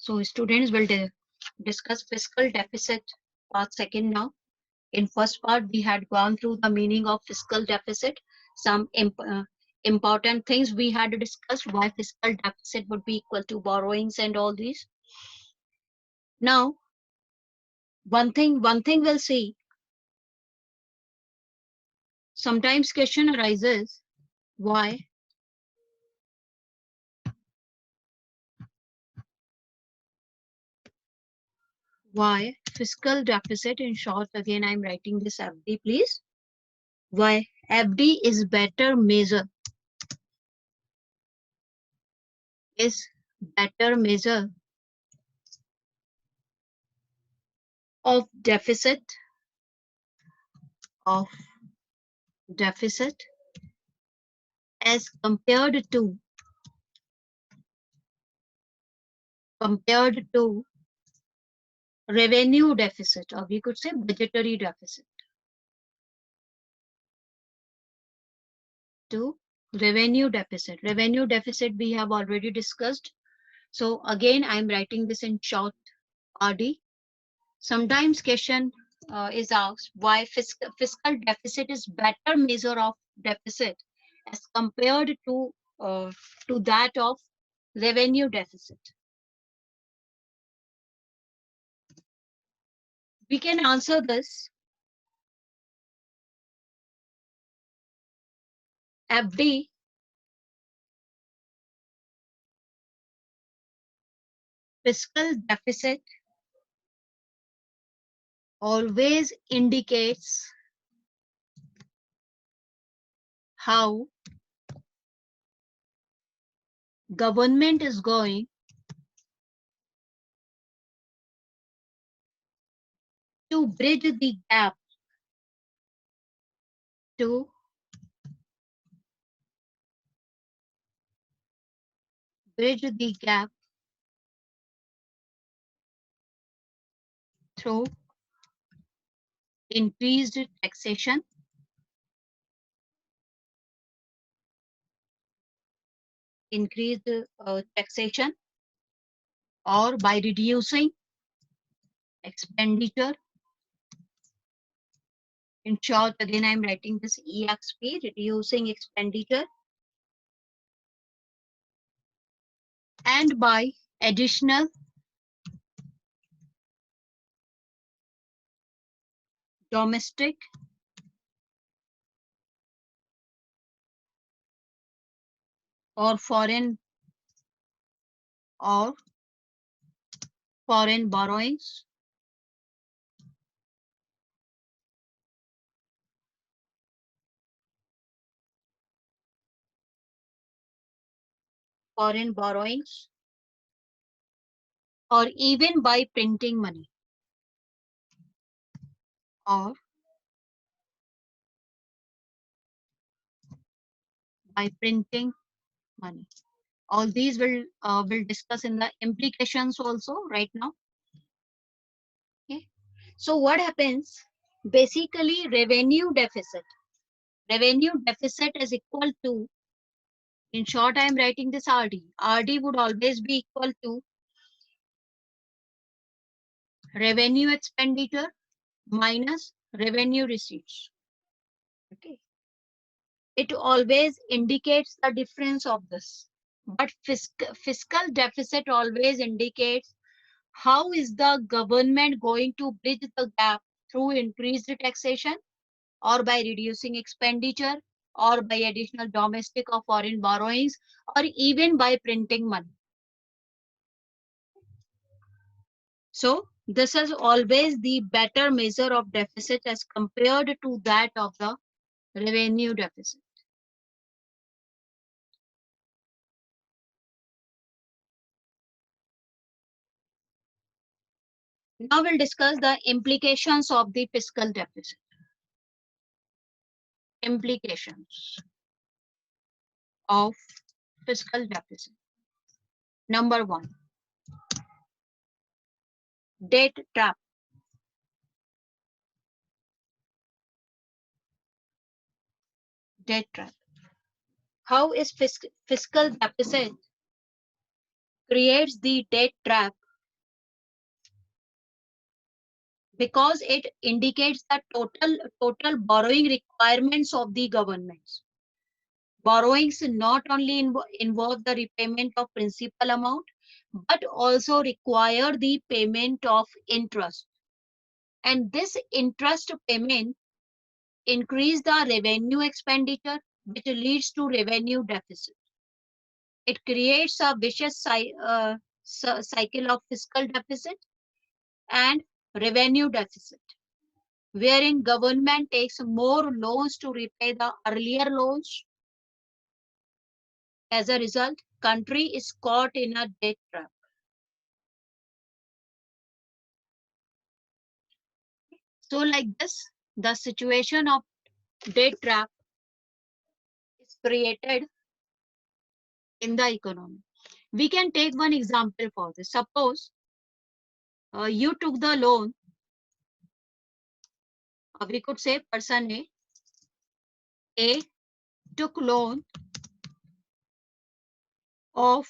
So students will discuss fiscal deficit part second now. In first part, we had gone through the meaning of fiscal deficit, some important things we had discussed, why fiscal deficit would be equal to borrowings and all these. Now, one thing we'll see. Sometimes question arises, why fiscal deficit, in short, again I'm writing this FD, please. Why FD is better measure of deficit as compared to revenue deficit, or we could say budgetary deficit. Revenue deficit we have already discussed. So again, I'm writing this in short RD. Sometimes question is asked, why fiscal deficit is better measure of deficit as compared to that of revenue deficit. We can answer this. FD fiscal deficit always indicates how government is going to bridge the gap through increased taxation, or by reducing expenditure. In short, again, I'm writing this EXP, reducing expenditure, and by additional domestic or foreign borrowings. Or even by printing money. All these will discuss in the implications also right now. Okay. So what happens? Basically, revenue deficit is equal to, in short, I am writing this RD. RD would always be equal to revenue expenditure minus revenue receipts. Okay. It always indicates the difference of this. But fiscal deficit always indicates how is the government going to bridge the gap through increased taxation, or by reducing expenditure, or by additional domestic or foreign borrowings, or even by printing money. So this is always the better measure of deficit as compared to that of the revenue deficit. Now we'll discuss the implications of the fiscal deficit. Implications of fiscal deficit. Number 1, debt trap. How is fiscal deficit creates the debt trap because it indicates the total borrowing requirements of the governments. Borrowings not only involve the repayment of principal amount, but also require the payment of interest. And this interest payment increase the revenue expenditure, which leads to revenue deficit. It creates a vicious cycle of fiscal deficit and revenue deficit, wherein government takes more loans to repay the earlier loans. As a result, country is caught in a debt trap. So like this, the situation of debt trap is created in the economy. We can take one example for this. Suppose you took the loan, we could say person A took loan of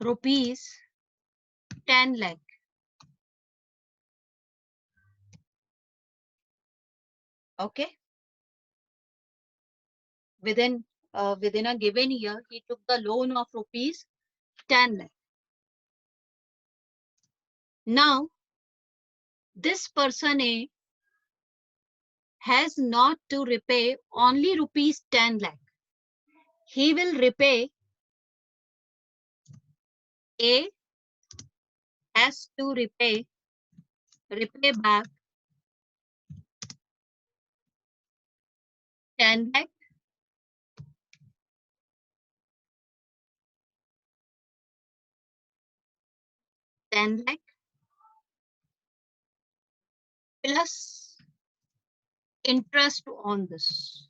rupees 10 lakh. Okay. Within a given year, he took the loan of rupees 10 lakh. Now, this person A has not to repay only rupees 10 lakh. He will repay, A has to repay back 10 lakh, 10 lakh plus interest on this,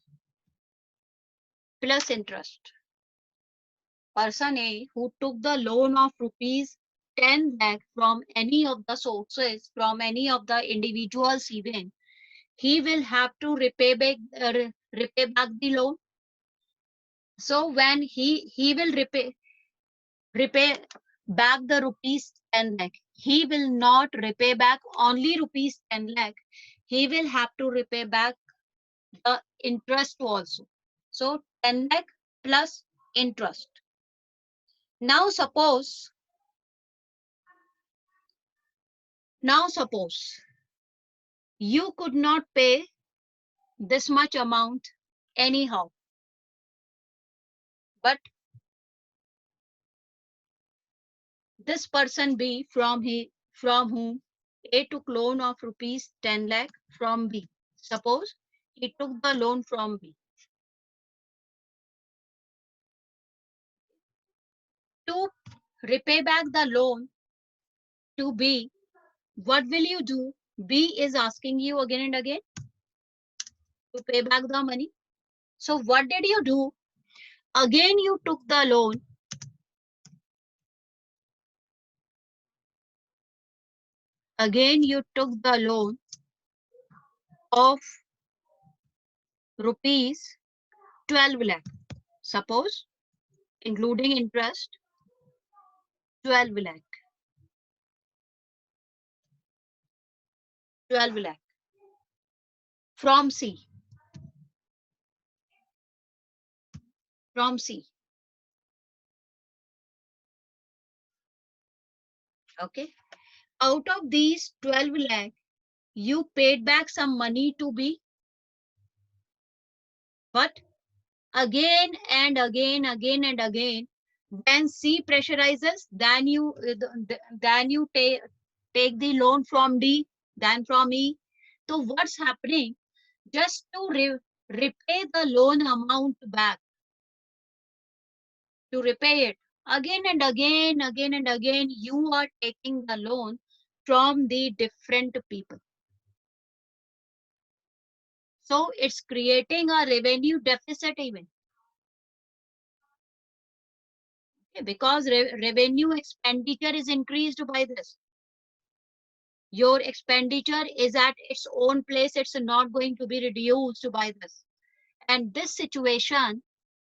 plus interest. Person A who took the loan of rupees 10 lakh from any of the sources, from any of the individuals even, he will have to repay back the loan. So when he will repay back the rupees 10 lakh, he will not repay back only rupees 10 lakh. He will have to repay back the interest also. So 10 lakh plus interest. Now suppose you could not pay this much amount anyhow, but this person B from whom A took loan of rupees 10 lakh from B. Suppose he took the loan from B. To repay back the loan to B, what will you do? B is asking you again and again to pay back the money. So what did you do? Again, you took the loan. Again, you took the loan of rupees 12 lakh. Suppose, including interest, 12 lakh. 12 lakh from C. From C. Okay. Out of these 12 lakh, you paid back some money to B. But again and again, when C pressurizes, then you take the loan from D, then from E. So what's happening? Just to repay the loan amount back, to repay it again and again, you are taking the loan from the different people. So it's creating a revenue deficit even. Because revenue expenditure is increased by this. Your expenditure is at its own place. It's not going to be reduced by this. And this situation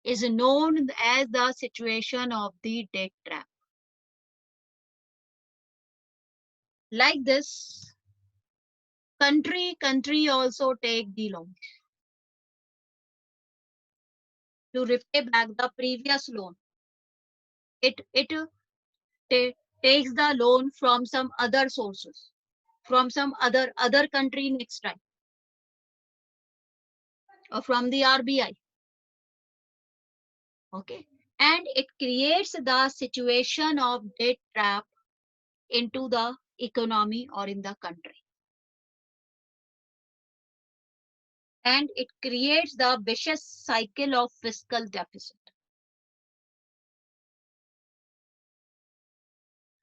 is known as the situation of the debt trap. Like this, country also take the loan to repay back the previous loan. It takes the loan from some other sources, from some other country next time, or from the RBI. Okay, and it creates the situation of debt trap into the economy or in the country, and it creates the vicious cycle of fiscal deficit.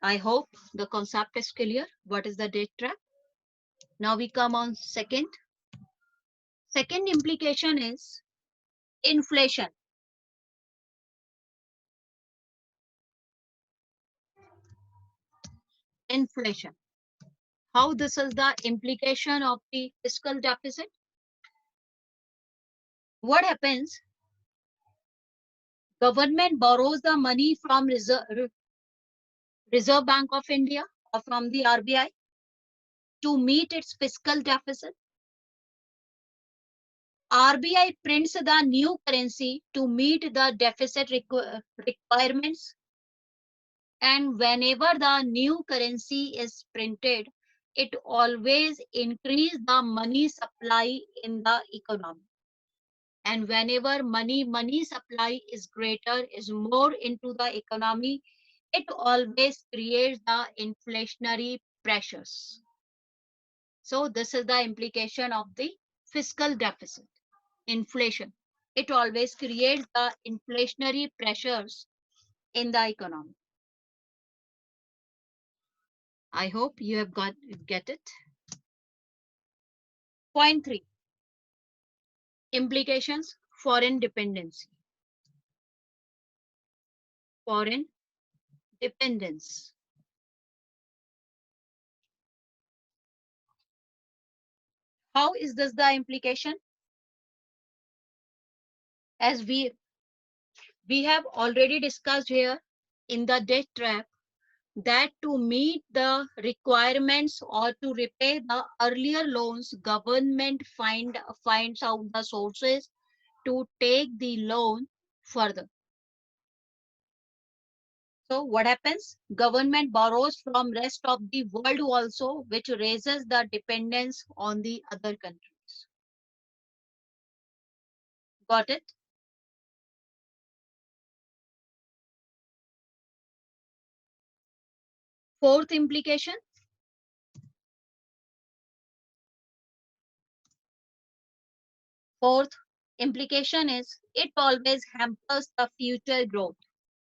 I hope the concept is clear. What is the debt trap? Now we come on second. Second implication is inflation. Inflation. How this is the implication of the fiscal deficit? What happens? Government borrows the money from Reserve Bank of India or from the RBI to meet its fiscal deficit. RBI prints the new currency to meet the deficit requirements. And whenever the new currency is printed, it always increases the money supply in the economy. And whenever money supply is greater, is more into the economy, it always creates the inflationary pressures. So this is the implication of the fiscal deficit, inflation. It always creates the inflationary pressures in the economy. I hope you have get it. Point 3. Implications, foreign dependency. Foreign dependence. How is this the implication? As we have already discussed here in the debt trap, that to meet the requirements or to repay the earlier loans, government finds out the sources to take the loan further. So what happens? Government borrows from rest of the world also, which raises the dependence on the other countries. Got it? Fourth implication. Fourth implication is it always hampers the future growth.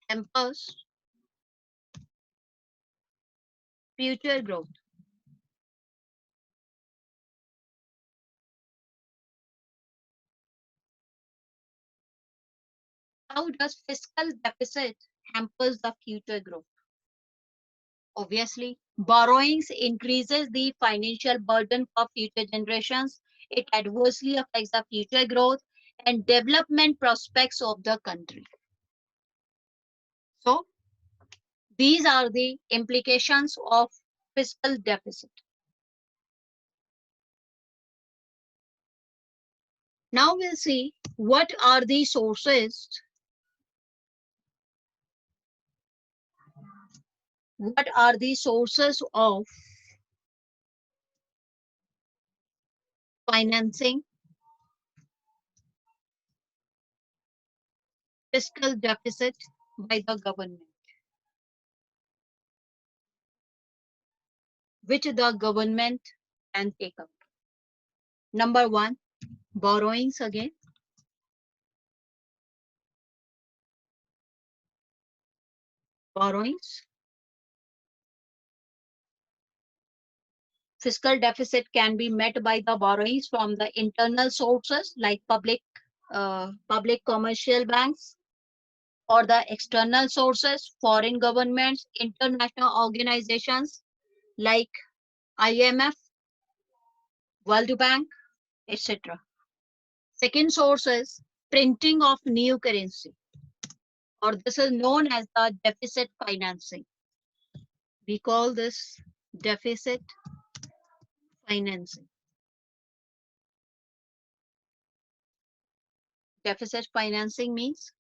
Hampers future growth. How does fiscal deficit hampers the future growth? Obviously, borrowings increases the financial burden for future generations. It adversely affects the future growth and development prospects of the country. So, these are the implications of fiscal deficit. Now we'll see what are the sources. What are the sources of financing fiscal deficit by the government, which the government can take up? Number 1, borrowings again. Borrowings. Fiscal deficit can be met by the borrowings from the internal sources like public commercial banks, or the external sources, foreign governments, international organizations like IMF, World Bank, etc. Second source is printing of new currency, or this is known as the deficit financing. We call this deficit financing. Deficit financing means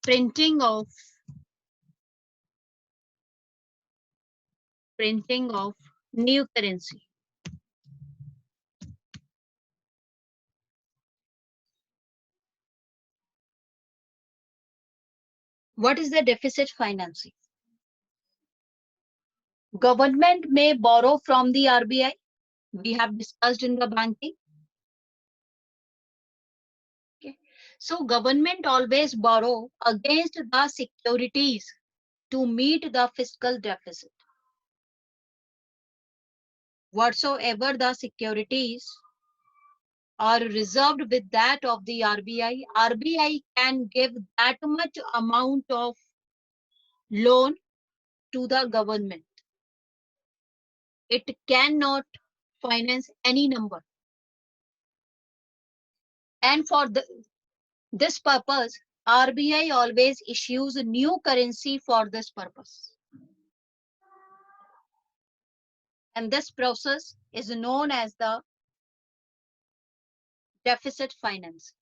printing of new currency. What is the deficit financing? Government may borrow from the RBI. We have discussed in the banking. Okay. So government always borrow against the securities to meet the fiscal deficit. Whatsoever the securities are reserved with that of the RBI, RBI can give that much amount of loan to the government. It cannot finance any number. And for this purpose, RBI always issues new currency for this purpose. And this process is known as the deficit finance.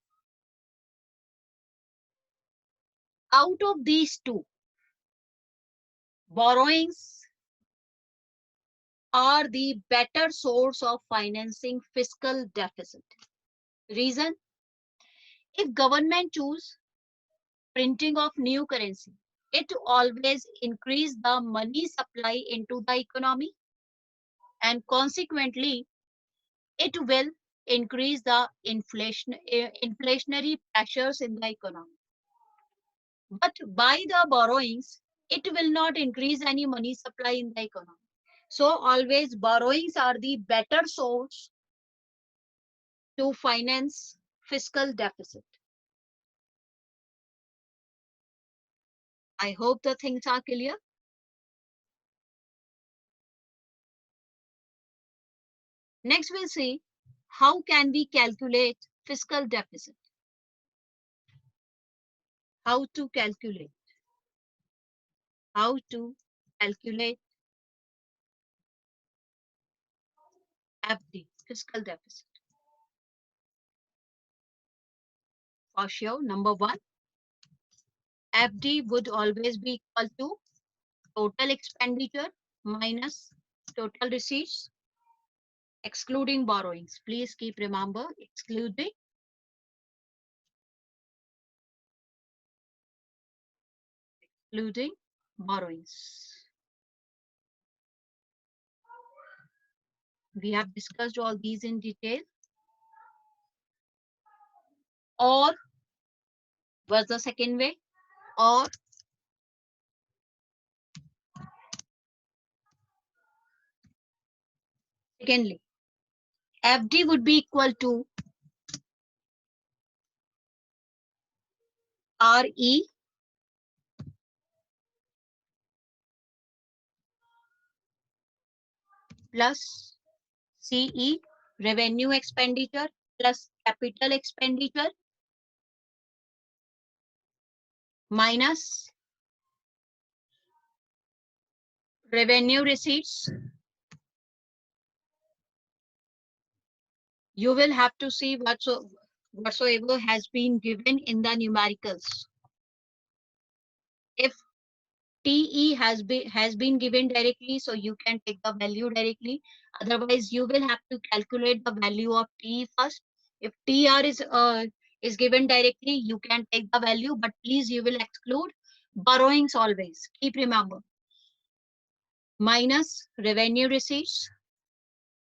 Out of these two, borrowings are the better source of financing fiscal deficit. Reason? If government choose printing of new currency, it always increase the money supply into the economy, and consequently it will increase the inflationary pressures in the economy. But by the borrowings, it will not increase any money supply in the economy. So always borrowings are the better source to finance fiscal deficit. I hope the things are clear. Next, we'll see how can we calculate fiscal deficit. How to calculate FD, fiscal deficit. For sure, number one, FD would always be equal to total expenditure minus total receipts, excluding borrowings. Please keep remember, excluding borrowings. We have discussed all these in detail. Or was the second way? Or secondly, FD would be equal to RE plus CE, revenue expenditure plus capital expenditure minus revenue receipts. You will have to see whatsoever has been given in the numericals. If TE has been given directly, so you can take the value directly. Otherwise, you will have to calculate the value of TE first. If TR is given directly, you can take the value, but please you will exclude borrowings always. Keep remember. Minus revenue receipts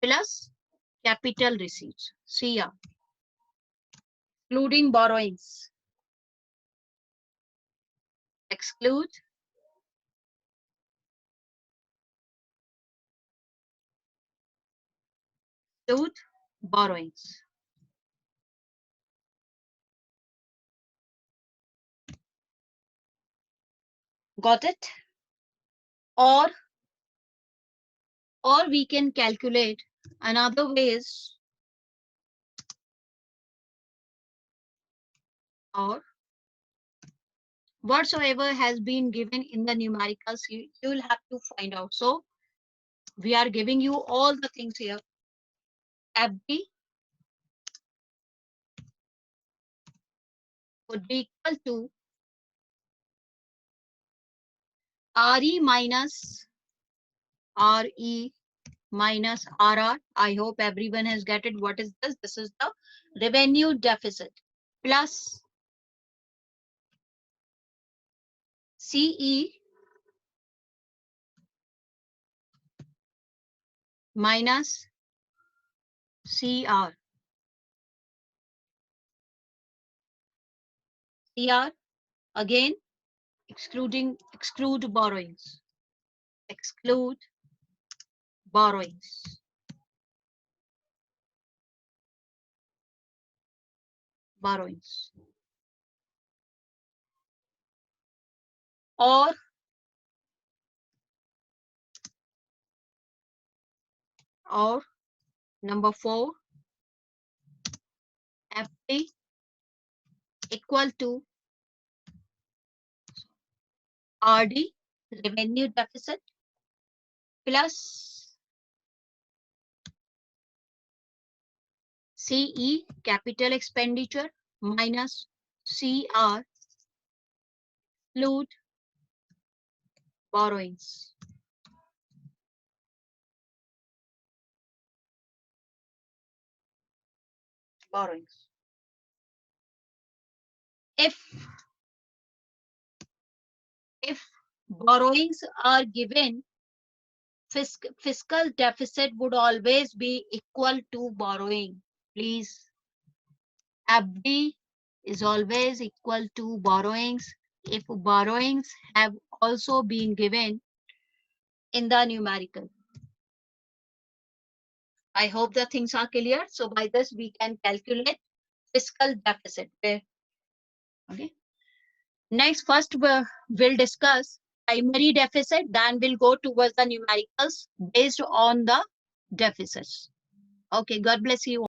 plus capital receipts, CR, including borrowings. Exclude borrowings. Got it? Or we can calculate another way is, or whatsoever has been given in the numericals, you will have to find out. So we are giving you all the things here. FD would be equal to RE minus RE minus RR. I hope everyone has got it. What is this? This is the revenue deficit plus CE minus CR. CR again exclude borrowings. Exclude borrowings. Borrowings. Or number 4, FD equal to RD, revenue deficit, plus CE, capital expenditure, minus CR, exclude borrowings. Borrowings. If borrowings are given, fiscal deficit would always be equal to borrowing. Please, FD is always equal to borrowings if borrowings have also been given in the numerical. I hope the things are clear. So by this we can calculate fiscal deficit. Okay. Next, first we'll discuss primary deficit, then we'll go towards the numericals based on the deficits. Okay, God bless you.